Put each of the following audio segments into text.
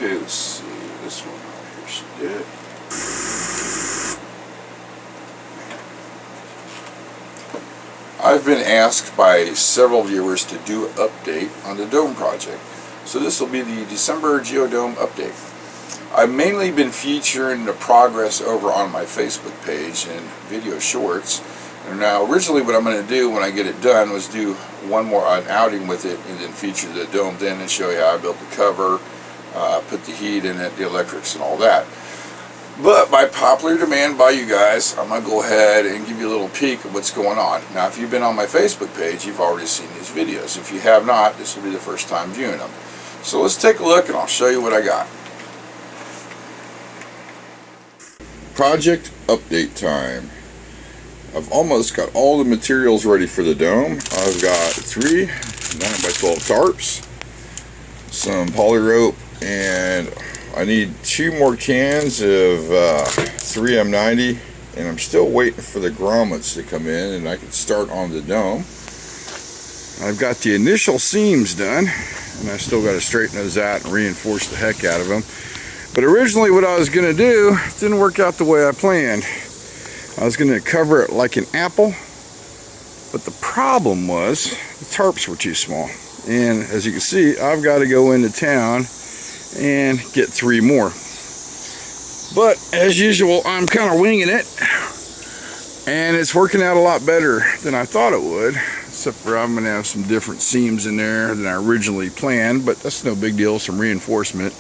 Okay, let's see. This one right here should do it. I've been asked by several viewers to do an update on the Dome project. So this will be the December Geodome update. I've mainly been featuring the progress over on my Facebook page and video shorts. And now originally what I'm going to do when I get it done was do one more outing with it and then feature the Dome then and show you how I built the cover, put the heat in it, the electrics and all that. But by popular demand by you guys, I'm going to go ahead and give you a little peek of what's going on. Now if you've been on my Facebook page, you've already seen these videos. If you have not, this will be the first time viewing them. So let's take a look and I'll show you what I got. Project update time. I've almost got all the materials ready for the Dome. I've got 3 9x12 tarps, some poly rope, and I need 2 more cans of 3M90, and I'm still waiting for the grommets to come in and I can start on the Dome. I've got the initial seams done, and I still got to straighten those out and reinforce the heck out of them. But originally what I was going to do didn't work out the way I planned. I was going to cover it like an apple, but the problem was the tarps were too small. And as you can see, I've got to go into town and get 3 more. But as usual, I'm kind of winging it, and it's working out a lot better than I thought it would, except for I'm going to have some different seams in there than I originally planned, but that's no big deal, some reinforcement.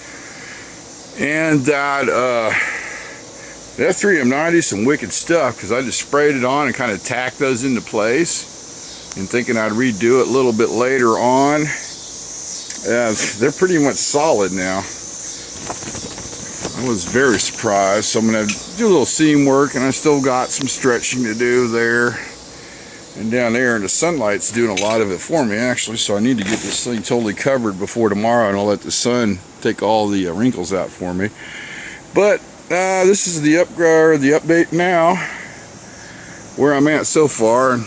And that 3M90 is some wicked stuff, because I just sprayed it on and kind of tacked those into place and thinking I'd redo it a little bit later on. They're pretty much solid now. I was very surprised. So I'm going to do a little seam work, and I still got some stretching to do there and down there, and the sunlight's doing a lot of it for me actually, so I need to get this thing totally covered before tomorrow, and I'll let the sun take all the wrinkles out for me. But this is the update now, where I'm at so far, and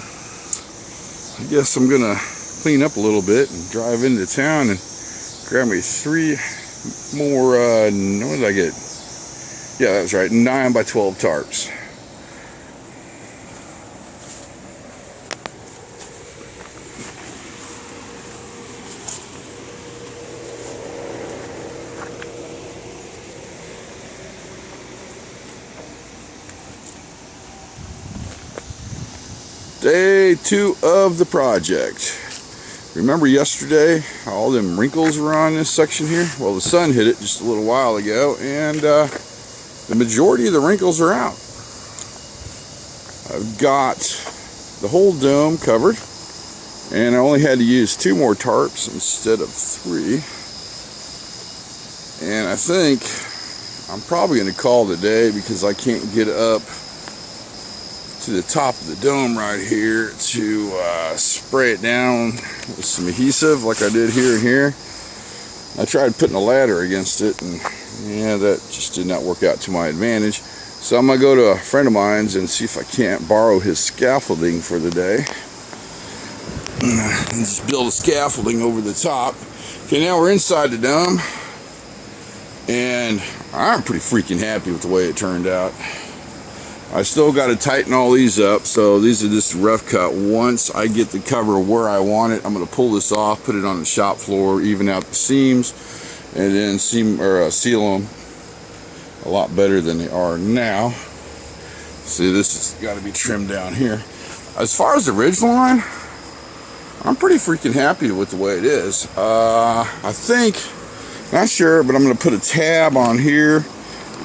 I guess I'm gonna clean up a little bit and drive into town and grab me 3 more, what did I get? Yeah, that's right, 9x12 tarps. Day 2 of the project. Remember yesterday how all them wrinkles were on this section here? Well, the sun hit it just a little while ago, and the majority of the wrinkles are out. I've got the whole Dome covered, and I only had to use 2 more tarps instead of 3. And I think I'm probably going to call it a day, because I can't get up to the top of the Dome right here to spray it down with some adhesive like I did here and here. I tried putting a ladder against it, and yeah, that just did not work out to my advantage. So I'm gonna go to a friend of mine's and see if I can't borrow his scaffolding for the day and just build a scaffolding over the top. Okay, now we're inside the Dome, and I'm pretty freaking happy with the way it turned out. I still got to tighten all these up, so these are just rough cut. Once I get the cover where I want it, I'm going to pull this off, put it on the shop floor, even out the seams, and then seal them a lot better than they are now. See, this has got to be trimmed down here. As far as the ridge line, I'm pretty freaking happy with the way it is. I think, not sure, but I'm going to put a tab on here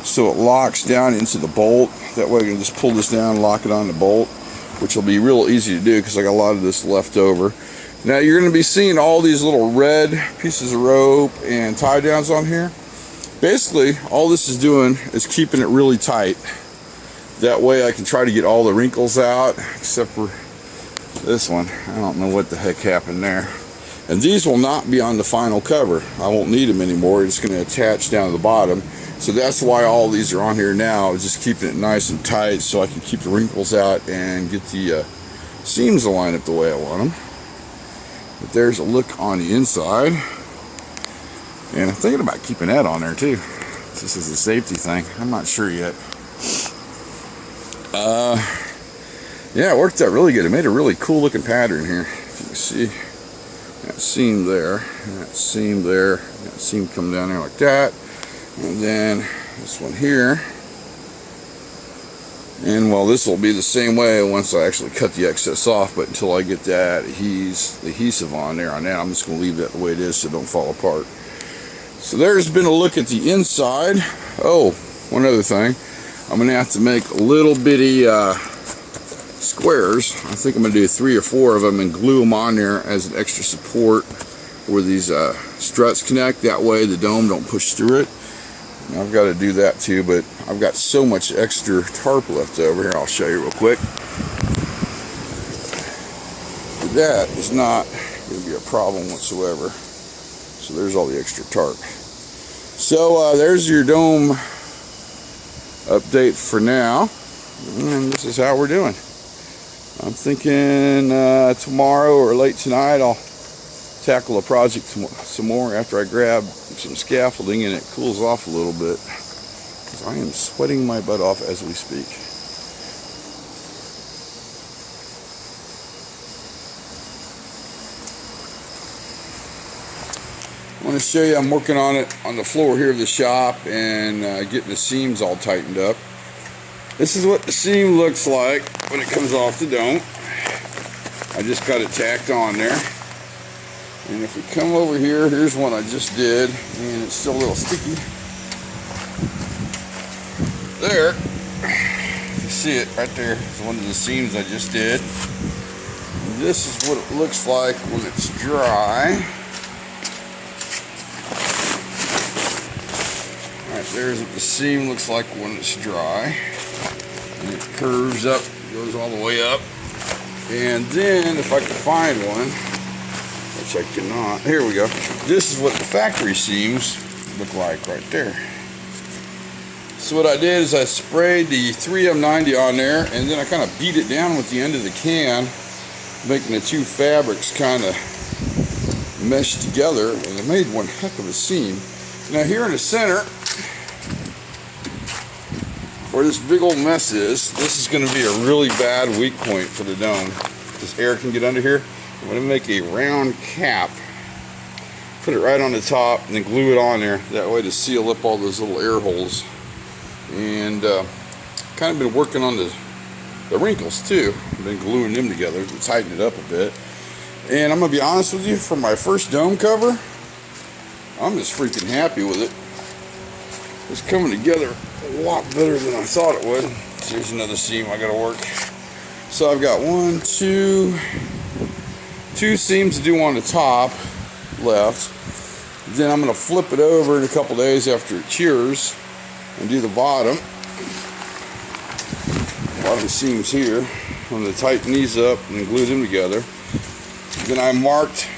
so it locks down into the bolt. That way I can just pull this down and lock it on the bolt, which will be real easy to do because I got a lot of this left over. Now you're going to be seeing all these little red pieces of rope and tie downs on here. Basically all this is doing is keeping it really tight. That way I can try to get all the wrinkles out, except for this one. I don't know what the heck happened there. And these will not be on the final cover. I won't need them anymore. It's going to attach down to the bottom. So that's why all these are on here now, is just keeping it nice and tight so I can keep the wrinkles out and get the seams to line up the way I want them. But there's a look on the inside. And I'm thinking about keeping that on there too. This is a safety thing. I'm not sure yet. Yeah, it worked out really good. It made a really cool looking pattern here. If you can see that seam there, and that seam there, and that seam come down there like that, and then this one here. And well, this will be the same way once I actually cut the excess off, but until I get that adhesive on there, I'm just going to leave that the way it is so it don't fall apart. So there's been a look at the inside. Oh, one other thing. I'm going to have to make little bitty squares. I think I'm going to do 3 or 4 of them and glue them on there as an extra support where these struts connect. That way the dome don't push through it. And I've got to do that too, but I've got so much extra tarp left over here. I'll show you real quick. That is not going to be a problem whatsoever. So there's all the extra tarp. So there's your dome update for now. And this is how we're doing. I'm thinking tomorrow or late tonight I'll tackle a project some more after I grab some scaffolding and it cools off a little bit. Because I am sweating my butt off as we speak. I want to show you I'm working on it on the floor here of the shop and getting the seams all tightened up. This is what the seam looks like when it comes off the dome. I just got it tacked on there. And if we come over here, here's one I just did, and it's still a little sticky. There, you see it right there. It's one of the seams I just did. And this is what it looks like when it's dry. Alright, there's what the seam looks like when it's dry. And it curves up, goes all the way up. And then, if I can find one, which I cannot, here we go. This is what the factory seams look like right there. So what I did is I sprayed the 3M90 on there, and then I kind of beat it down with the end of the can, making the two fabrics kind of mesh together, and it made one heck of a seam. Now here in the center, where this big old mess is, this is going to be a really bad weak point for the dome. This air can get under here. I'm going to make a round cap, put it right on the top, and then glue it on there. That way to seal up all those little air holes. And kind of been working on the wrinkles too. I've been gluing them together to tighten it up a bit. And I'm going to be honest with you, for my first dome cover, I'm just freaking happy with it. It's coming together a lot better than I thought it would. So here's another seam I got to work. So I've got two seams to do on the top left. Then I'm going to flip it over in a couple days after it cures and do the bottom seams here. I'm going to tighten these up and glue them together. Then I marked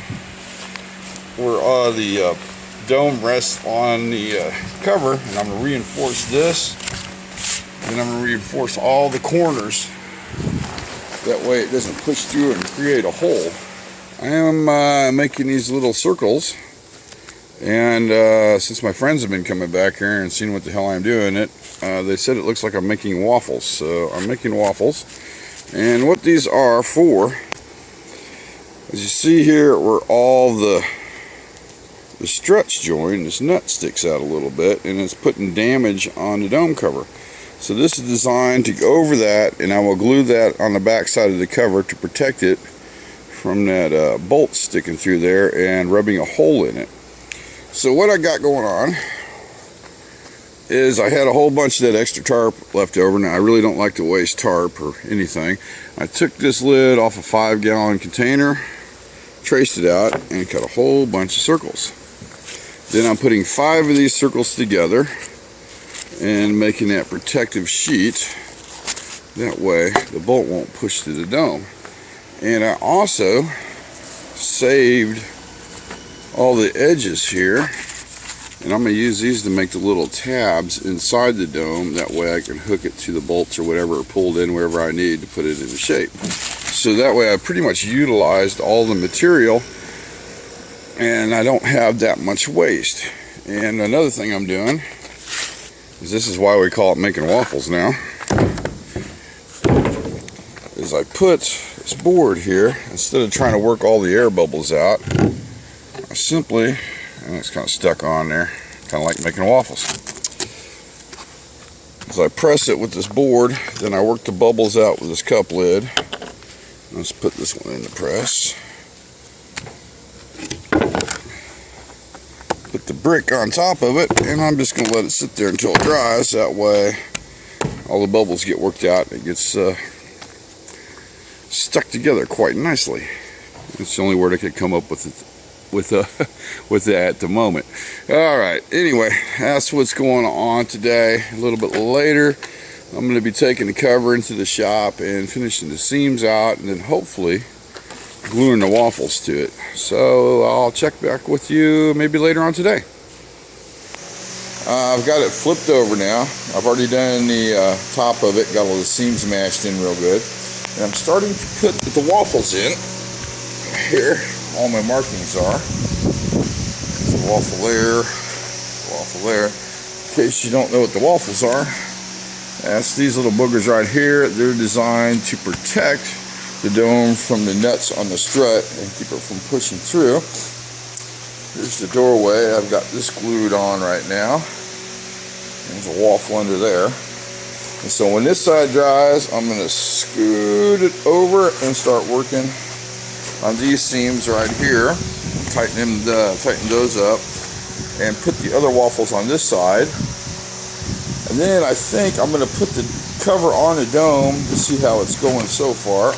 where the dome rests on the cover, and I'm going to reinforce this, and I'm going to reinforce all the corners. That way it doesn't push through and create a hole. I am making these little circles, and since my friends have been coming back here and seeing what the hell I'm doing they said it looks like I'm making waffles. So I'm making waffles, and what these are for, as you see here where all the stretch joint, this nut sticks out a little bit, and it's putting damage on the dome cover. So this is designed to go over that, and I will glue that on the back side of the cover to protect it from that bolt sticking through there and rubbing a hole in it. So what I got going on is I had a whole bunch of that extra tarp left over. Now I really don't like to waste tarp or anything. I took this lid off a 5-gallon container, traced it out, and cut a whole bunch of circles. Then I'm putting 5 of these circles together and making that protective sheet. That way the bolt won't push through the dome. And I also saved all the edges here, and I'm going to use these to make the little tabs inside the dome. That way I can hook it to the bolts or whatever, or pull it in wherever I need to put it into shape. So that way I pretty much utilized all the material, and I don't have that much waste. And another thing I'm doing is, this is why we call it making waffles now, is I put this board here, instead of trying to work all the air bubbles out, I simply, and it's kind of stuck on there, kind of like making waffles. As I press it with this board, then I work the bubbles out with this cup lid. Let's put this one in the press. Put the brick on top of it, and I'm just going to let it sit there until it dries. That way all the bubbles get worked out and it gets stuck together quite nicely. It's the only word I could come up with with that at the moment. Alright, anyway, that's what's going on today. A little bit later, I'm going to be taking the cover into the shop and finishing the seams out, and then hopefully gluing the waffles to it. So I'll check back with you maybe later on today. I've got it flipped over now. I've already done the top of it, got all the seams mashed in real good. And I'm starting to put the waffles in. Here, all my markings are. There's a waffle there. In case you don't know what the waffles are, that's these little boogers right here. They're designed to protect the dome from the nuts on the strut and keep it from pushing through. Here's the doorway. I've got this glued on right now. There's a waffle under there. And so when this side dries, I'm going to scoot it over and start working on these seams right here. Tighten those up and put the other waffles on this side. And then I think I'm going to put the cover on the dome to see how it's going so far.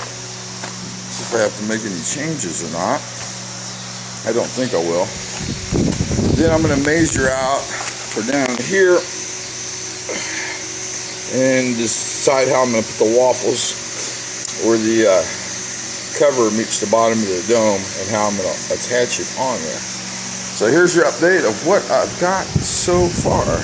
See if I have to make any changes or not. I don't think I will. Then I'm going to measure out for down here and decide how I'm going to put the waffles where the cover meets the bottom of the dome and how I'm going to attach it on there. So here's your update of what I've got so far.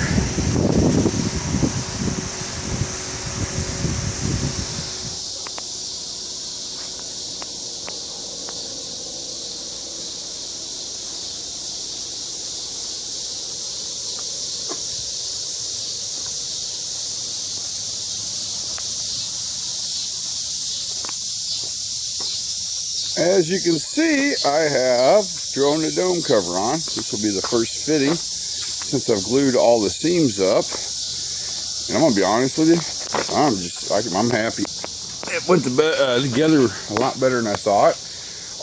As you can see, I have thrown the dome cover on. This will be the first fitting since I've glued all the seams up. And I'm going to be honest with you, I'm happy. It went together a lot better than I thought.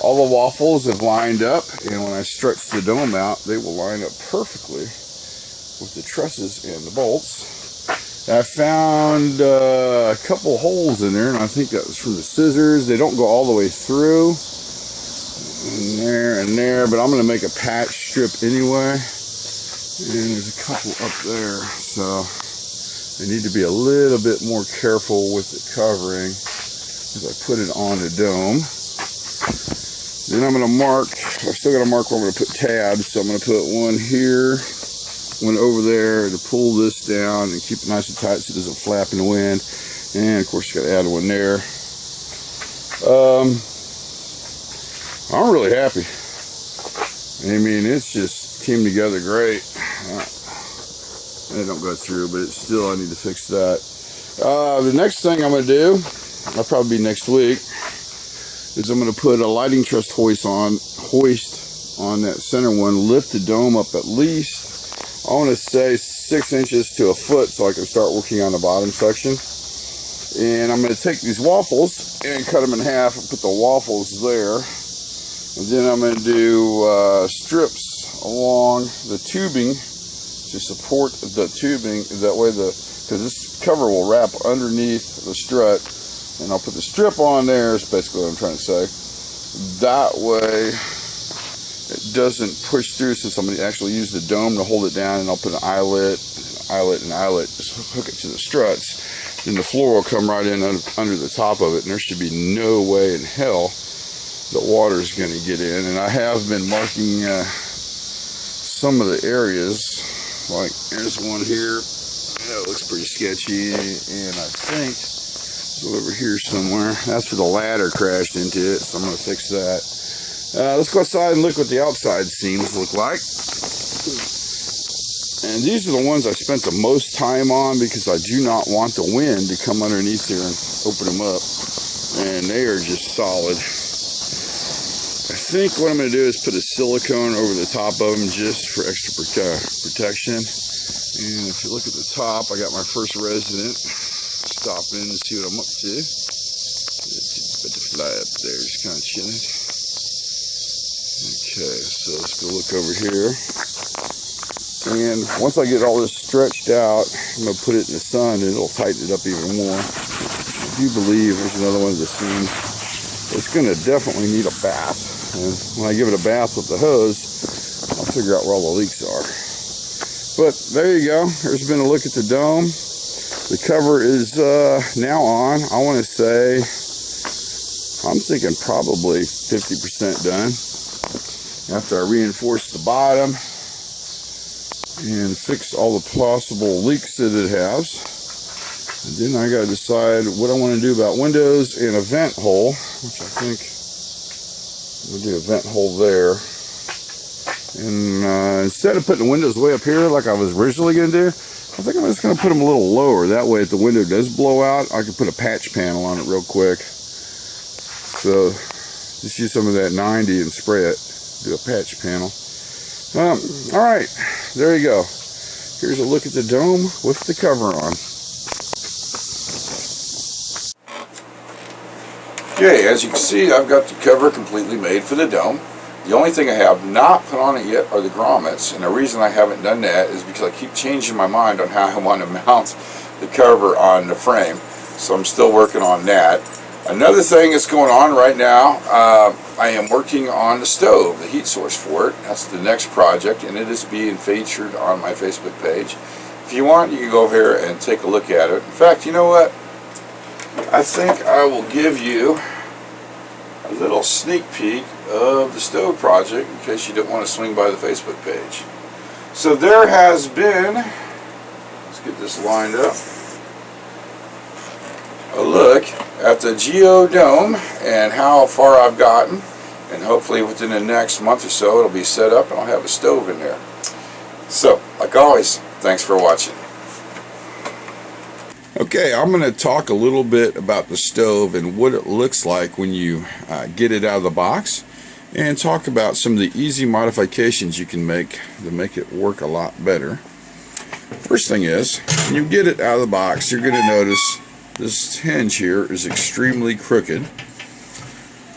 All the waffles have lined up, and when I stretch the dome out, they will line up perfectly with the trusses and the bolts. I found a couple holes in there, and I think that was from the scissors. They don't go all the way through, and there, but I'm going to make a patch strip anyway. And there's a couple up there, so I need to be a little bit more careful with the covering as I put it on the dome. Then I'm going to mark, I've still got to mark where I'm going to put tabs, so I'm going to put one here, one over there to pull this down and keep it nice and tight so it doesn't flap in the wind. And of course you got to add one there. I'm really happy. I mean, it's just came together great. It don't go through, but it's still, I need to fix that. The next thing I'm going to do, I'll probably be next week, is I'm going to put a lighting truss hoist on that center one, lift the dome up at least, I want to say 6 inches to a foot so I can start working on the bottom section. And I'm going to take these waffles and cut them in half and put the waffles there. And then I'm going to do strips along the tubing to support the tubing. That way because this cover will wrap underneath the strut. And I'll put the strip on there, is basically what I'm trying to say. That way it doesn't push through, since I'm going to actually use the dome to hold it down, and I'll put an eyelet, just hook it to the struts. Then the floor will come right in under the top of it, and there should be no way in hell that water is going to get in. And I have been marking some of the areas, like there's one here, it looks pretty sketchy, and I think over here somewhere, that's where the ladder crashed into it, so I'm going to fix that. Let's go outside and look what the outside seams look like. And these are the ones I spent the most time on because I do not want the wind to come underneath there and open them up. And they are just solid. I think what I'm going to do is put a silicone over the top of them just for extra protection. And if you look at the top, I got my first resident stopping in to see what I'm up to. But the fly up there is kind of chilling. Okay, so let's go look over here. And once I get all this stretched out, I'm going to put it in the sun and it'll tighten it up even more. I do believe there's another one of the seams. It's going to definitely need a bath. And when I give it a bath with the hose, I'll figure out where all the leaks are. But there you go. There's been a look at the dome. The cover is now on. I want to say, I'm thinking probably 50% done. After I reinforce the bottom and fix all the possible leaks that it has. And then I got to decide what I want to do about windows and a vent hole, which I think I'm going to do a vent hole there. And instead of putting the windows way up here like I was originally going to do, I think I'm just going to put them a little lower. That way if the window does blow out, I can put a patch panel on it real quick. So just use some of that 90 and spray it. Do a patch panel. All right, there you go. Here's a look at the dome with the cover on. Okay, as you can see, I've got the cover completely made for the dome. The only thing I have not put on it yet are the grommets, and the reason I haven't done that is because I keep changing my mind on how I want to mount the cover on the frame. So I'm still working on that. Another thing that's going on right now, I am working on the stove, the heat source for it. That's the next project, and it is being featured on my Facebook page. If you want, you can go over here and take a look at it. In fact, you know what? I think I will give you a little sneak peek of the stove project in case you don't want to swing by the Facebook page. So there has been, let's get this lined up, a look at the Geodome and how far I've gotten, and hopefully within the next month or so it'll be set up and I'll have a stove in there. So, like always, thanks for watching. Okay, I'm going to talk a little bit about the stove and what it looks like when you get it out of the box, and talk about some of the easy modifications you can make to make it work a lot better. First thing is, when you get it out of the box, you're going to notice this hinge here is extremely crooked,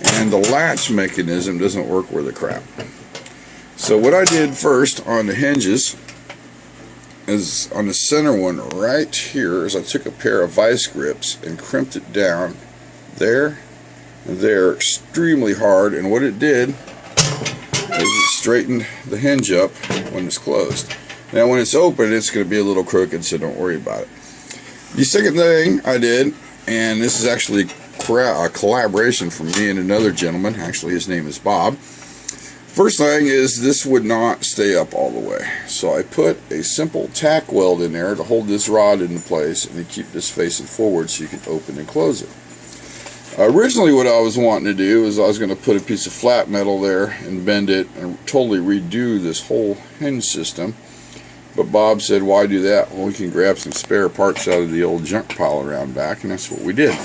and the latch mechanism doesn't work worth a crap. So what I did first on the hinges is on the center one right here is I took a pair of vice grips and crimped it down there and there extremely hard, and what it did is it straightened the hinge up when it's closed. Now when it's open, it's going to be a little crooked, so don't worry about it. The second thing I did, and this is actually a collaboration from me and another gentleman, actually his name is Bob. First thing is this would not stay up all the way, so I put a simple tack weld in there to hold this rod into place and to keep this facing forward so you can open and close it. Originally what I was wanting to do is I was going to put a piece of flat metal there and bend it and totally redo this whole hinge system. But Bob said, why do that? Well, we can grab some spare parts out of the old junk pile around back, and that's what we did.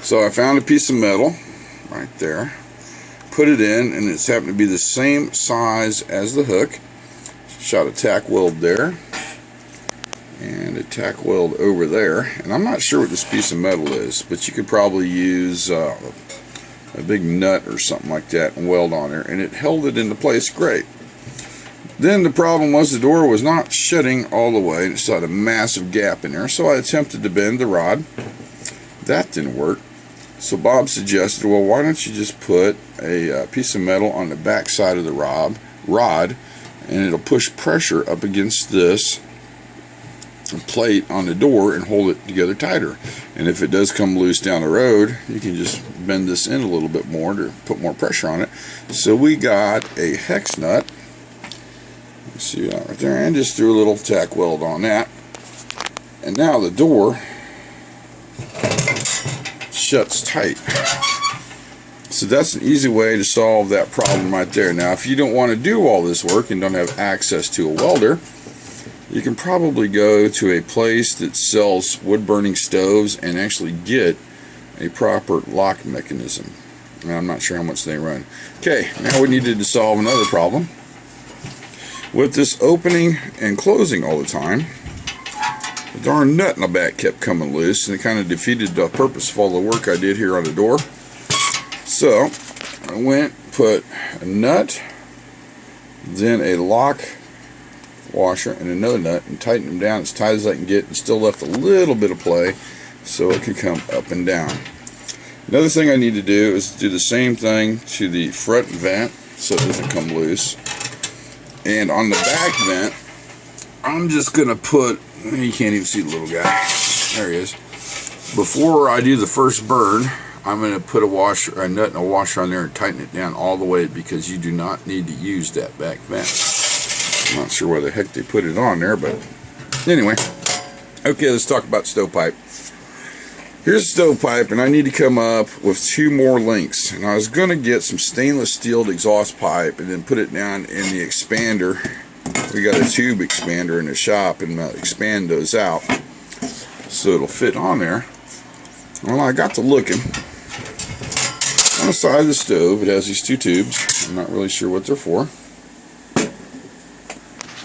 So I found a piece of metal right there, put it in, and it's happened to be the same size as the hook. Shot a tack weld there, and a tack weld over there. And I'm not sure what this piece of metal is, but you could probably use a big nut or something like that and weld on there, and it held it into place great. Then the problem was the door was not shutting all the way, and it still had a massive gap in there, so I attempted to bend the rod. That didn't work. So Bob suggested, well, why don't you just put a piece of metal on the back side of the rod, and it'll push pressure up against this plate on the door and hold it together tighter. And if it does come loose down the road, you can just bend this in a little bit more to put more pressure on it. So we got a hex nut. See that right there, and just threw a little tack weld on that, and now the door shuts tight. So that's an easy way to solve that problem right there. Now if you don't want to do all this work and don't have access to a welder, you can probably go to a place that sells wood burning stoves and actually get a proper lock mechanism. And I'm not sure how much they run. Okay, now we needed to solve another problem. With this opening and closing all the time, the darn nut in the back kept coming loose, and it kind of defeated the purpose of all the work I did here on the door. So I went, put a nut, then a lock washer and another nut, and tightened them down as tight as I can get, and still left a little bit of play so it could come up and down. Another thing I need to do is do the same thing to the front vent so it doesn't come loose. And on the back vent, I'm just going to put, you can't even see the little guy, there he is. Before I do the first burn, I'm going to put a nut and a washer on there and tighten it down all the way, because you do not need to use that back vent. I'm not sure why the heck they put it on there, but anyway. Okay, let's talk about stovepipe. Here's a stovepipe, and I need to come up with 2 more links. And I was going to get some stainless steel exhaust pipe and then put it down in the expander. We got a tube expander in the shop, and expand those out so it'll fit on there. Well, I got to looking. On the side of the stove, it has these 2 tubes. I'm not really sure what they're for.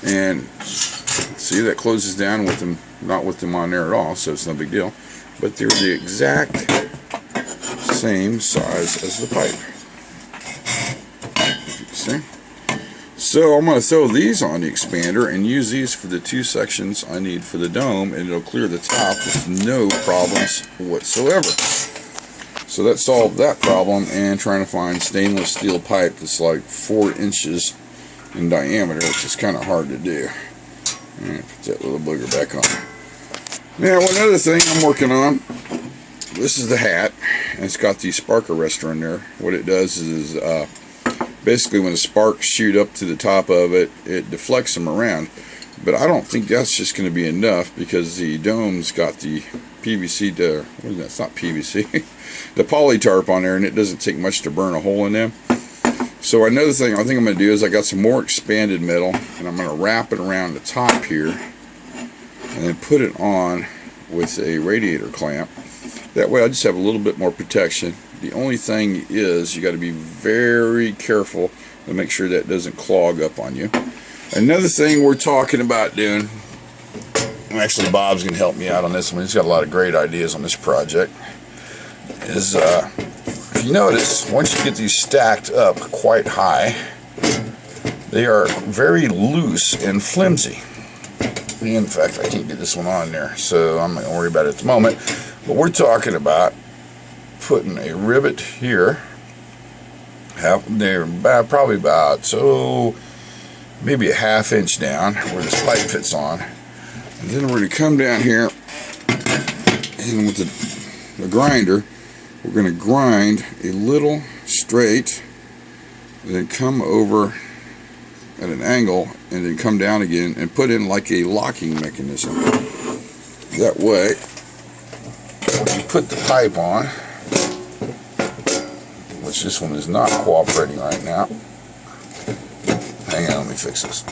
And see, that closes down with them, not with them on there at all, so it's no big deal. But they're the exact same size as the pipe. See? So I'm going to throw these on the expander and use these for the 2 sections I need for the dome, and it'll clear the top with no problems whatsoever. So that solved that problem, and trying to find stainless steel pipe that's like 4 inches in diameter, which is kind of hard to do. Alright, put that little booger back on. Now, one other thing I'm working on, this is the hat, and it's got the spark arrestor in there. What it does is basically when the sparks shoot up to the top of it, it deflects them around. But I don't think that's just going to be enough, because the dome's got the PVC, it's not PVC, the poly tarp on there, and it doesn't take much to burn a hole in them. So another thing I think I'm going to do is I got some more expanded metal, and I'm going to wrap it around the top here and then put it on with a radiator clamp. That way I just have a little bit more protection. The only thing is you got to be very careful to make sure that doesn't clog up on you. Another thing we're talking about doing, actually Bob's going to help me out on this one, he's got a lot of great ideas on this project, is if you notice, once you get these stacked up quite high, they are very loose and flimsy. In fact, I can't get this one on there, so I'm not going to worry about it at the moment. But we're talking about putting a rivet here, probably about, so maybe a ½ inch down where this pipe fits on. And then we're going to come down here, and with the grinder, we're going to grind a little straight, and then come over at an angle, and then come down again and put in like a locking mechanism. That way, when you put the pipe on, which this one is not cooperating right now. Hang on, let me fix this.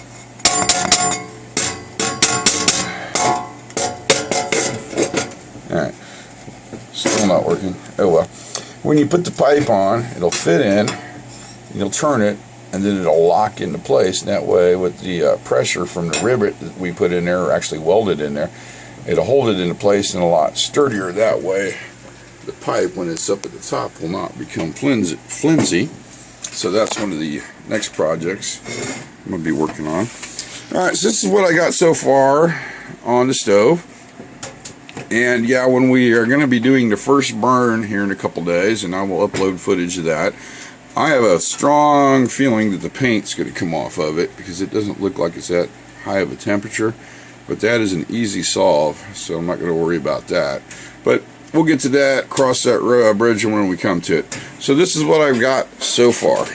Alright, still not working. Oh well. When you put the pipe on, it'll fit in, you'll turn it, and then it'll lock into place. And that way, with the pressure from the rivet that we put in there, or actually welded in there, it'll hold it into place and a lot sturdier. That way, the pipe, when it's up at the top, will not become flimsy. So that's one of the next projects I'm going to be working on. Alright, so this is what I got so far on the stove. And yeah, when we are going to be doing the first burn here in a couple days, and I will upload footage of that, I have a strong feeling that the paint's going to come off of it, because it doesn't look like it's that high of a temperature. But that is an easy solve, so I'm not going to worry about that. But we'll get to that, cross that bridge when we come to it. So this is what I've got so far.